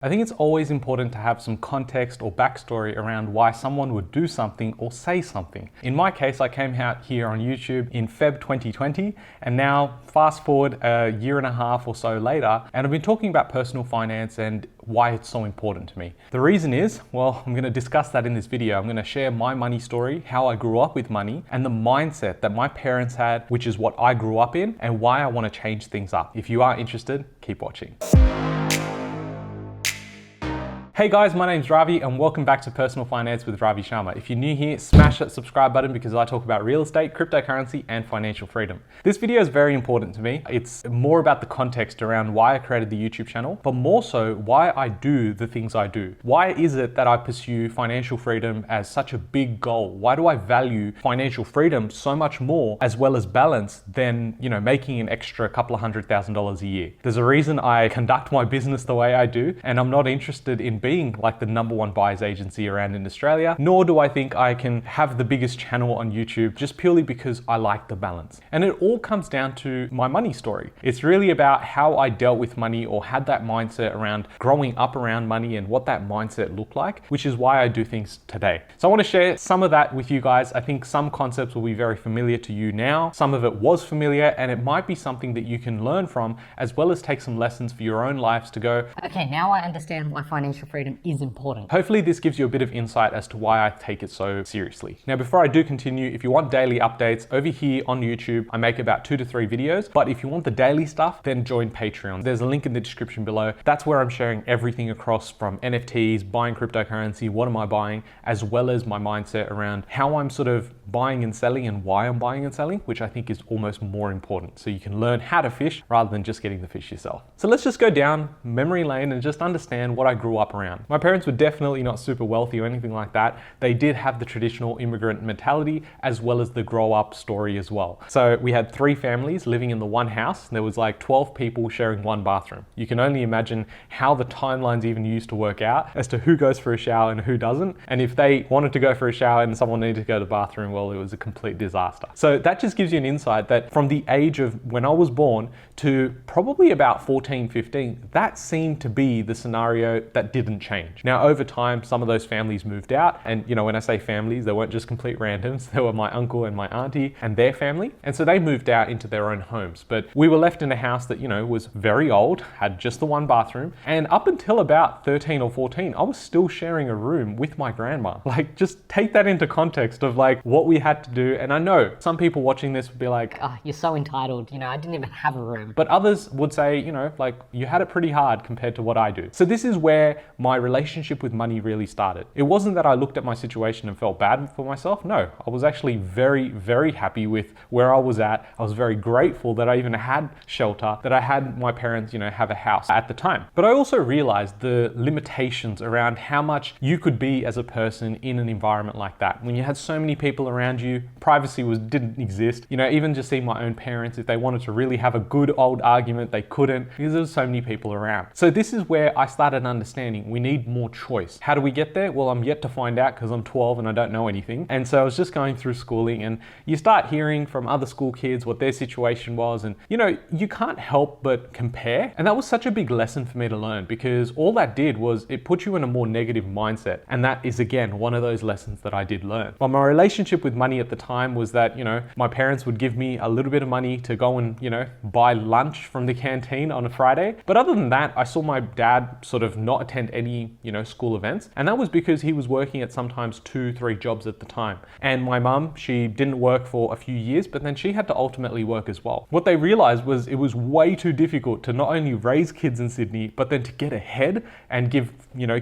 I think it's always important to have some context or backstory around why someone would do something or say something. In my case, I came out here on YouTube in Feb 2020, and now fast forward a year and a half or so later, and I've been talking about personal finance and why it's so important to me. The reason is, well, I'm going to discuss that in this video. I'm going to share my money story, how I grew up with money, and the mindset that my parents had, which is what I grew up in, and why I want to change things up. If you are interested, keep watching. Hey guys, my name's Ravi and welcome back to Personal Finance with Ravi Sharma. If you're new here, smash that subscribe button because I talk about real estate, cryptocurrency, and financial freedom. This video is very important to me. It's more about the context around why I created the YouTube channel, but more so why I do the things I do. Why is it that I pursue financial freedom as such a big goal? Why do I value financial freedom so much more as well as balance than, making an extra couple of $100,000 a year? There's a reason I conduct my business the way I do, and I'm not interested in being like the #1 buyer's agency around in Australia, nor do I think I can have the biggest channel on YouTube just purely because I like the balance. And it all comes down to my money story. It's really about how I dealt with money or had that mindset around growing up around money and what that mindset looked like, which is why I do things today. So I want to share some of that with you guys. I think some concepts will be very familiar to you now. Some of it was familiar, and it might be something that you can learn from, as well as take some lessons for your own lives to go, okay, now I understand why financial freedom is important. Hopefully this gives you a bit of insight as to why I take it so seriously. Now, before I do continue, if you want daily updates over here on YouTube, I make about 2 to 3 videos, but if you want the daily stuff, then join Patreon. There's a link in the description below. That's where I'm sharing everything across from NFTs, buying cryptocurrency, what am I buying, as well as my mindset around how I'm sort of buying and selling and why I'm buying and selling, which I think is almost more important. So you can learn how to fish rather than just getting the fish yourself. So let's just go down memory lane and just understand what I grew up around. My parents were definitely not super wealthy or anything like that. They did have the traditional immigrant mentality as well as the grow up story as well. So we had 3 families living in the one house. There was like 12 people sharing one bathroom. You can only imagine how the timelines even used to work out as to who goes for a shower and who doesn't. And if they wanted to go for a shower and someone needed to go to the bathroom, well, it was a complete disaster. So that just gives you an insight that from the age of when I was born to probably about 14, 15, that seemed to be the scenario that didn't change. Now, over time, some of those families moved out. And, when I say families, they weren't just complete randoms. They were my uncle and my auntie and their family. And so they moved out into their own homes. But we were left in a house that, was very old, had just the one bathroom. And up until about 13 or 14, I was still sharing a room with my grandma. Like, just take that into context of like what we had to do. And I know some people watching this would be like, oh, you're so entitled. I didn't even have a room. But others would say, like you had it pretty hard compared to what I do. So this is where my relationship with money really started. It wasn't that I looked at my situation and felt bad for myself. No, I was actually very, very happy with where I was at. I was very grateful that I even had shelter, that I had my parents, have a house at the time. But I also realized the limitations around how much you could be as a person in an environment like that. When you had so many people around you, privacy didn't exist. Even just seeing my own parents, if they wanted to really have a good old argument, they couldn't because there was so many people around. So this is where I started understanding we need more choice. How do we get there? Well, I'm yet to find out because I'm 12 and I don't know anything. And so I was just going through schooling, and you start hearing from other school kids what their situation was. And, you can't help but compare. And that was such a big lesson for me to learn, because all that did was it put you in a more negative mindset. And that is, again, one of those lessons that I did learn. But my relationship with money at the time was that, my parents would give me a little bit of money to go and, buy lunch from the canteen on a Friday. But other than that, I saw my dad sort of not attend any, school events. And that was because he was working at sometimes 2-3 jobs at the time. And my mum, she didn't work for a few years, but then she had to ultimately work as well. What they realized was it was way too difficult to not only raise kids in Sydney, but then to get ahead and give,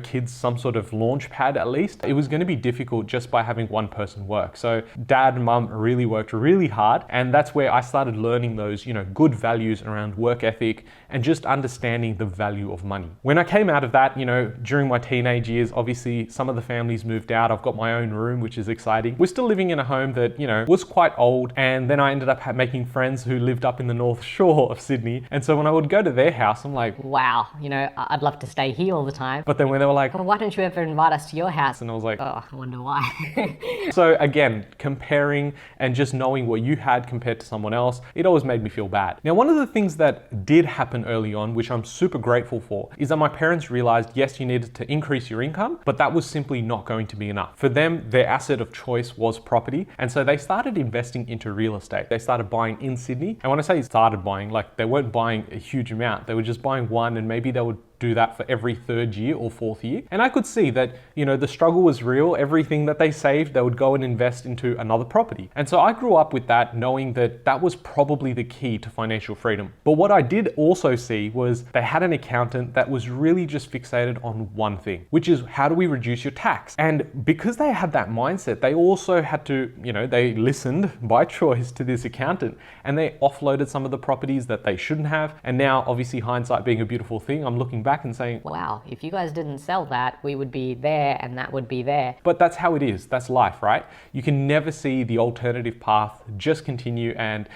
kids some sort of launch pad at least. It was going to be difficult just by having one person work. So dad and mum really worked really hard. And that's where I started learning those, good values around work ethic and just understanding the value of money. When I came out of that, during my teenage years, obviously some of the families moved out. I've got my own room, which is exciting. We're still living in a home that, was quite old. And then I ended up making friends who lived up in the North Shore of Sydney. And so when I would go to their house, I'm like, wow, I'd love to stay here all the time. But then when they were like, well, why don't you ever invite us to your house? And I was like, oh, I wonder why. So again, again, comparing and just knowing what you had compared to someone else, it always made me feel bad. Now, one of the things that did happen early on, which I'm super grateful for, is that my parents realized, yes, you needed to increase your income, but that was simply not going to be enough. For them, their asset of choice was property. And so they started investing into real estate. They started buying in Sydney. And when I say started buying, like they weren't buying a huge amount. They were just buying one, and maybe they would do that for every third year or fourth year. And I could see that, the struggle was real. Everything that they saved, they would go and invest into another property. And so I grew up with that, knowing that that was probably the key to financial freedom. But what I did also see was they had an accountant that was really just fixated on one thing, which is how do we reduce your tax? And because they had that mindset, they also had to, they listened by choice to this accountant, and they offloaded some of the properties that they shouldn't have. And now, obviously, hindsight being a beautiful thing, I'm looking back and saying, wow, if you guys didn't sell that, we would be there and that would be there. But that's how it is. That's life, right? You can never see the alternative path. Just continue and,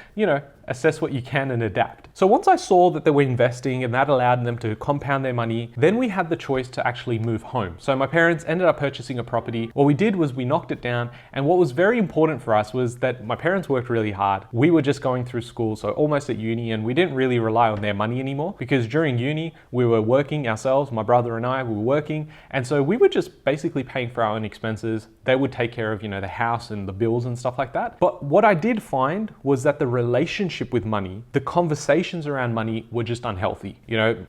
assess what you can and adapt. So once I saw that they were investing and that allowed them to compound their money, then we had the choice to actually move home. So my parents ended up purchasing a property. What we did was we knocked it down, and what was very important for us was that my parents worked really hard. We were just going through school, so almost at uni, and we didn't really rely on their money anymore, because during uni we were working ourselves, my brother and I, we were working, and so we were just basically paying for our own expenses. They would take care of, the house and the bills and stuff like that. But what I did find was that the relationship with money, the conversations around money were just unhealthy.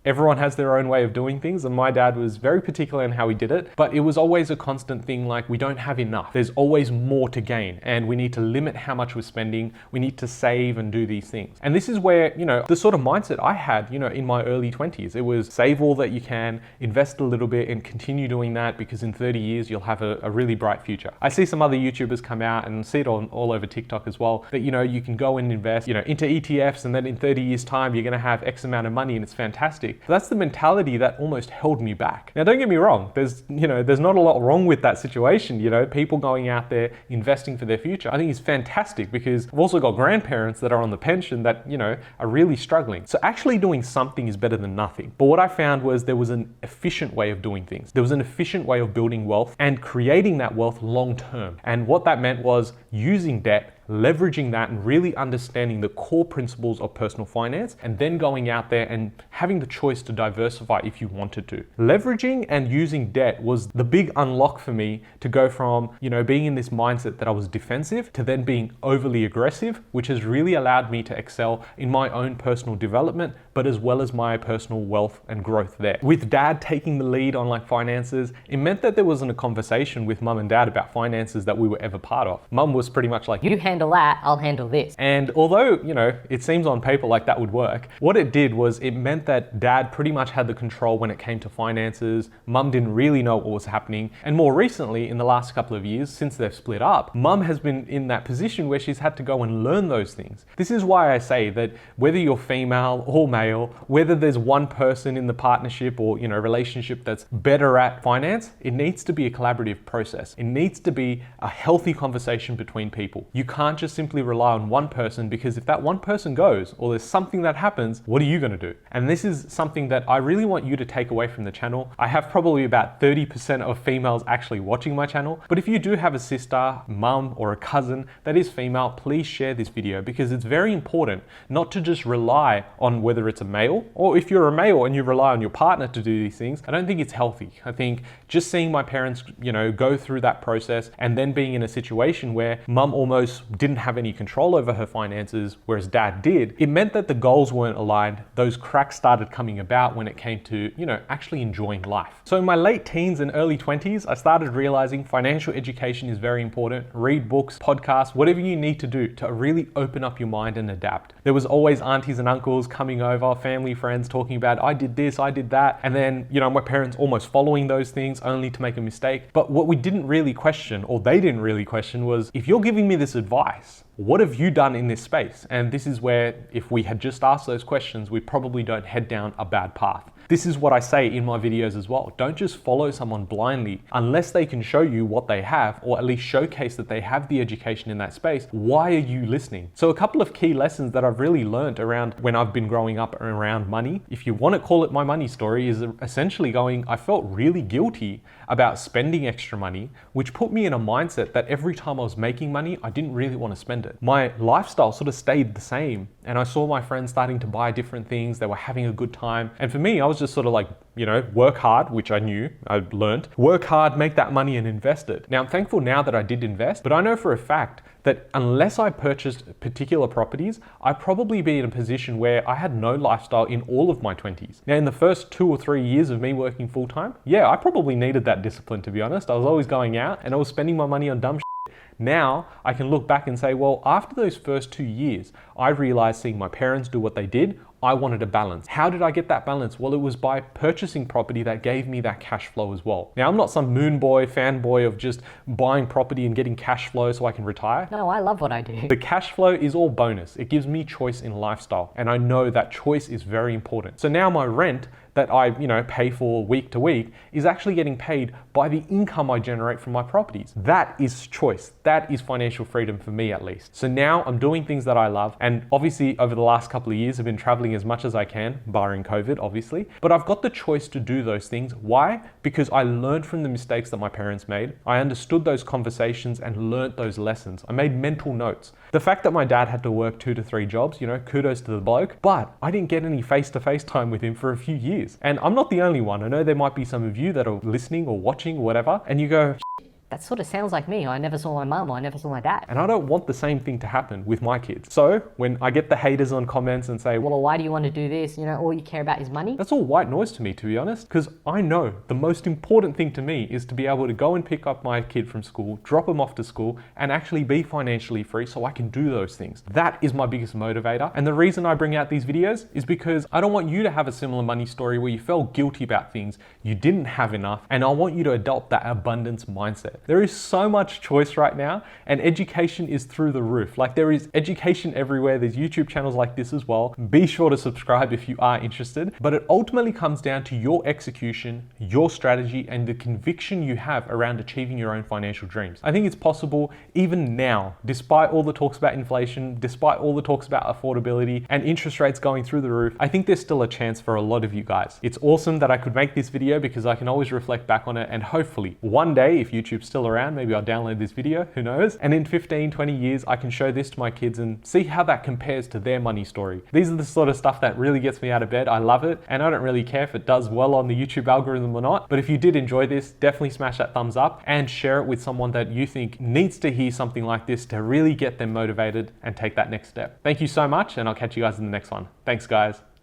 Everyone has their own way of doing things, and my dad was very particular in how he did it, but it was always a constant thing like, we don't have enough. There's always more to gain, and we need to limit how much we're spending. We need to save and do these things. And this is where, the sort of mindset I had, in my early 20s, it was save all that you can, invest a little bit, and continue doing that, because in 30 years, you'll have a really bright future. I see some other YouTubers come out and see it all over TikTok as well, that, you can go and invest, into ETFs, and then in 30 years time, you're going to have X amount of money and it's fantastic. But that's the mentality that almost held me back. Now, don't get me wrong. There's not a lot wrong with that situation. People going out there investing for their future. I think it's fantastic, because I've also got grandparents that are on the pension that, are really struggling. So actually doing something is better than nothing. But what I found was there was an efficient way of doing things. There was an efficient way of building wealth and creating that wealth long term. And what that meant was using debt, leveraging that, and really understanding the core principles of personal finance, and then going out there and having the choice to diversify if you wanted to. Leveraging and using debt was the big unlock for me to go from, being in this mindset that I was defensive to then being overly aggressive, which has really allowed me to excel in my own personal development, but as well as my personal wealth and growth there. With dad taking the lead on finances, it meant that there wasn't a conversation with mum and dad about finances that we were ever part of. Mum was pretty much like, you handle that, I'll handle this. And although, it seems on paper like that would work, what it did was it meant that dad pretty much had the control when it came to finances. Mum didn't really know what was happening. And more recently, in the last couple of years, since they've split up, mum has been in that position where she's had to go and learn those things. This is why I say that whether you're female or male, whether there's one person in the partnership or, relationship that's better at finance, it needs to be a collaborative process. It needs to be a healthy conversation between people. You can't just simply rely on one person, because if that one person goes or there's something that happens, what are you going to do? And this is something that I really want you to take away from the channel. I have probably about 30% of females actually watching my channel, but if you do have a sister, mum, or a cousin that is female, please share this video, because it's very important not to just rely on whether it's a male, or if you're a male and you rely on your partner to do these things. I don't think it's healthy. I think just seeing my parents, go through that process, and then being in a situation where mum almost didn't have any control over her finances, whereas dad did, it meant that the goals weren't aligned. Those cracks started coming about when it came to, actually enjoying life. So in my late teens and early 20s, I started realizing financial education is very important. Read books, podcasts, whatever you need to do to really open up your mind and adapt. There was always aunties and uncles coming over, family, friends talking about, I did this, I did that. And then, my parents almost following those things only to make a mistake. But what we didn't really question, or they didn't really question, was, if you're giving me this advice, what have you done in this space? And this is where, if we had just asked those questions, we probably don't head down a bad path. This is what I say in my videos as well. Don't just follow someone blindly unless they can show you what they have, or at least showcase that they have the education in that space. Why are you listening? So a couple of key lessons that I've really learned around when I've been growing up around money, if you want to call it my money story, is essentially going, I felt really guilty about spending extra money, which put me in a mindset that every time I was making money, I didn't really want to spend it. My lifestyle sort of stayed the same, and I saw my friends starting to buy different things. They were having a good time. And for me, I was just sort of like, work hard, which I knew, I learned, work hard, make that money and invest it. Now I'm thankful now that I did invest, but I know for a fact that unless I purchased particular properties, I'd probably be in a position where I had no lifestyle in all of my 20s. Now in the first 2 or 3 years of me working full time, yeah, I probably needed that discipline, to be honest. I was always going out and I was spending my money on dumb shit. Now I can look back and say, well, after those first 2 years, I realized seeing my parents do what they did, I wanted a balance. How did I get that balance? Well, it was by purchasing property that gave me that cash flow as well. Now, I'm not some moon boy, fanboy of just buying property and getting cash flow so I can retire. No, I love what I do. The cash flow is all bonus. It gives me choice in lifestyle, and I know that choice is very important. So now my rent that I, pay for week to week is actually getting paid by the income I generate from my properties. That is choice. That is financial freedom for me, at least. So now I'm doing things that I love. And obviously over the last couple of years, I've been traveling as much as I can, barring COVID, obviously, but I've got the choice to do those things. Why? Because I learned from the mistakes that my parents made. I understood those conversations and learned those lessons. I made mental notes. The fact that my dad had to work 2 to 3 jobs, kudos to the bloke, but I didn't get any face-to-face time with him for a few years. And I'm not the only one. I know there might be some of you that are listening or watching or whatever, and you go, that sort of sounds like me. I never saw my mum, or I never saw my dad. and I don't want the same thing to happen with my kids. So when I get the haters on comments and say, Well, why do you want to do this? All you care about is money. that's all white noise to me, to be honest, because I know the most important thing to me is to be able to go and pick up my kid from school, drop him off to school, and actually be financially free so I can do those things. That is my biggest motivator. And the reason I bring out these videos is because I don't want you to have a similar money story where you felt guilty about things, you didn't have enough, and I want you to adopt that abundance mindset. There is so much choice right now, and education is through the roof. Like, there is education everywhere. There's YouTube channels like this as well. Be sure to subscribe if you are interested, but it ultimately comes down to your execution, your strategy, and the conviction you have around achieving your own financial dreams. I think it's possible even now, despite all the talks about inflation, despite all the talks about affordability and interest rates going through the roof. I think there's still a chance for a lot of you guys. It's awesome that I could make this video because I can always reflect back on it, and hopefully one day, if YouTube's still around, maybe I'll download this video, who knows? And in 15, 20 years, I can show this to my kids and see how that compares to their money story. These are the sort of stuff that really gets me out of bed. I love it, and I don't really care if it does well on the YouTube algorithm or not. But if you did enjoy this, definitely smash that thumbs up and share it with someone that you think needs to hear something like this to really get them motivated and take that next step. Thank you so much, and I'll catch you guys in the next one. Thanks, guys.